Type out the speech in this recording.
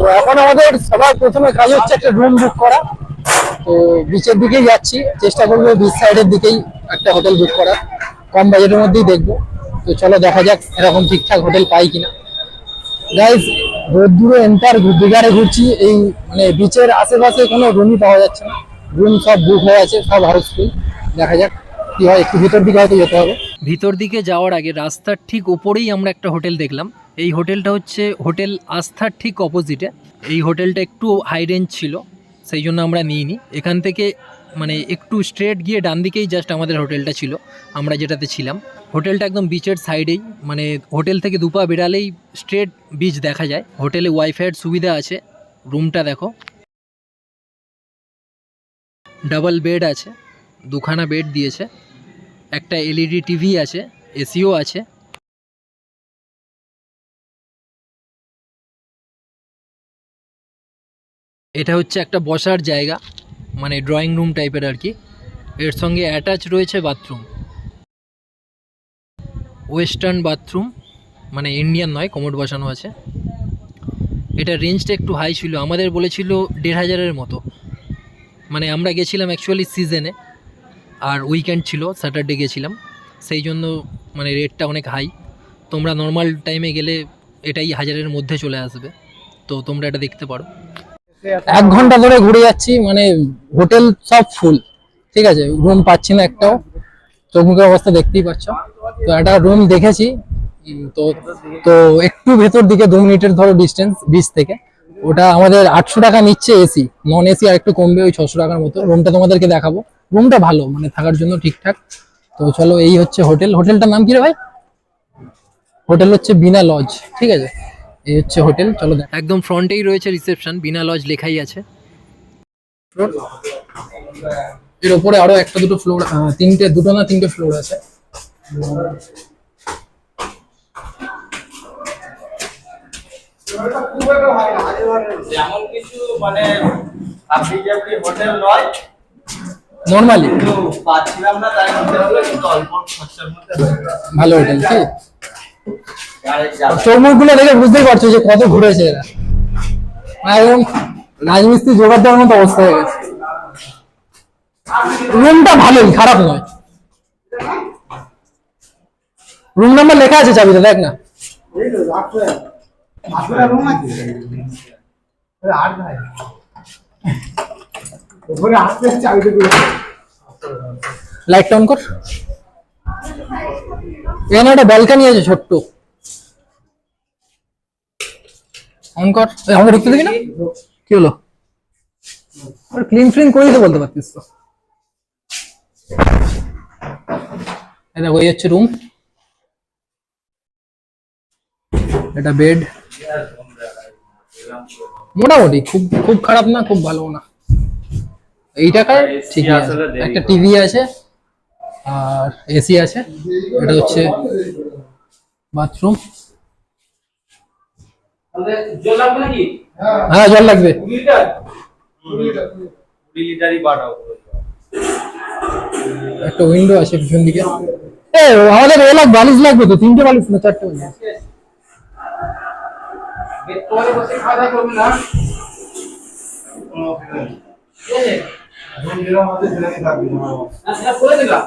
তো এখন আমাদের সবার প্রথমে কাজ হচ্ছে একটা রুম বুক করা। তো বিচের দিকেই যাচ্ছি, চেষ্টা করবো বিচ সাইডের দিকেই একটা হোটেল বুক করা, কম বাজেটের মধ্যেই দেখবো। তো চলো দেখা যাক এরকম ঠিকঠাক হোটেল পাই কিনা। গাইজ রোদ্দুরে এন্টার দিঘারে ঘুরছি, এই মানে বিচের আশেপাশে কোনো রুমই পাওয়া যাচ্ছে না, রুম সব বুক হয়ে আছে, সব হাউসফুল। দেখা যাক কি হয়, একটু ভিতর দিকে হয়তো যেতে হবে। ভিতর দিকে যাওয়ার আগে রাস্তার ঠিক ওপরেই আমরা একটা হোটেল দেখলাম। এই হোটেলটা হচ্ছে হোটেল আস্থার ঠিক অপোজিটে। এই হোটেলটা একটু হাই রেঞ্জ ছিল, সেই জন্য আমরা নিইনি। এখান থেকে মানে একটু স্ট্রেট গিয়ে ডান দিকেই জাস্ট আমাদের হোটেলটা ছিল, আমরা যেটাতে ছিলাম। হোটেলটা একদম বিচের সাইডেই, মানে হোটেল থেকে দুপা বেরালেই স্ট্রেট বিচ দেখা যায়। হোটেলে ওয়াইফাইয়ের সুবিধা আছে। রুমটা দেখো, ডাবল বেড আছে, দুখানা বেড দিয়েছে, একটা এলইডি টিভি আছে, এসিও আছে। এটা হচ্ছে একটা বসার জায়গা, মানে ড্রয়িং রুম টাইপের আর কি। এর সঙ্গে অ্যাটাচ রয়েছে বাথরুম, ওয়েস্টার্ন বাথরুম, মানে ইন্ডিয়ান নয়, কমোড বসানো আছে। এটা রেঞ্জটা একটু হাই ছিল, আমাদের বলেছিল 1500-এর মতো। মানে আমরা গেছিলাম অ্যাকচুয়ালি সিজনে, আর উইকেন্ড ছিল, স্যাটারডে গেছিলাম, সেই জন্য মানে রেটটা অনেক হাই। তোমরা নর্মাল টাইমে গেলে এটাই 1000-এর মধ্যে চলে আসবে, তো তোমরা এটা দেখতে পারো। 1 ঘন্টা ধরে ঘুরে যাচ্ছি, মানে হোটেল সব ফুল, ঠিক আছে, রুম পাচ্ছি না একটাও। চোখ মুখের অবস্থা দেখতেই পাচ্ছ। তো একটা রুম দেখেছি, তো তো একটু ভেতর দিকে 2 মিনিটের ধরো ডিস্টেন্স বিচ থেকে। ওটা আমাদের 800 টাকা নিচ্ছে এসি, নন এসি আর একটু কমবে, ওই 600 টাকার মতো। রুমটা তোমাদেরকে দেখাবো, রুমটা ভালো, মানে থাকার জন্য ঠিকঠাক। তো চলো, এই হচ্ছে হোটেল। হোটেলটার নাম কি রে ভাই? হোটেল হচ্ছে বিনা লজ, ঠিক আছে, এই হচ্ছে হোটেল। চলো একদম ফ্রন্টেই রয়েছে রিসেপশন, বিনা লজ লেখাই আছে। এর উপরে আরো একটা দুটো ফ্লোর, দুটো না তিনটে ফ্লোর আছে। যেমন কিছু মানে আপনি যে আপনি হোটেল নয় নরমালি পাচ্ছিলাম না, তাই মধ্যে হলো কিন্তু অল্প খরচার মধ্যে ভালো হোটেল। ঠিক, চৌমুখগুলো দেখে বুঝতেই পারছো যে কত ঘুরেছে এরা, একদম রাজমিস্ত্রি জোগাড় দেওয়ার মতো অবস্থা হয়ে গেছে। রুমটা ভালোই, খারাপ নয়। রুম নাম্বার লেখা আছে চাবিতে, দেখ না। লাইটটা অন কর। এখানে একটা ব্যালকনি আছে ছোট্ট, অন কর। আমাকে ঢুকতে দেখি না, কি হলো? ক্লিন ফ্লিন করে দিতে বলতে পারতিস তো। এই দেখো, এই হচ্ছে রুম, এটা বেড, মোটামুটি খুব খুব খারাপ না, খুব ভালো না, এই টাকায় ঠিক আছে। একটা টিভি আছে আর এসি আছে। এটা হচ্ছে বাথরুম। জল লাগবে নাকি? হ্যাঁ, জল লাগবে। 20 লিটারই বাড়াও। একটা উইন্ডো আছে পিছন দিকে। আমাদের বালিশ লাগবে তো, 3টে বালিশ না 4টে বালিশ? বেতরে বসে খাওয়া দাওয়া করবে না? রুম দিলাম আমাদের ছেলেকে থাকবে না, সেটা বলে দিলাম।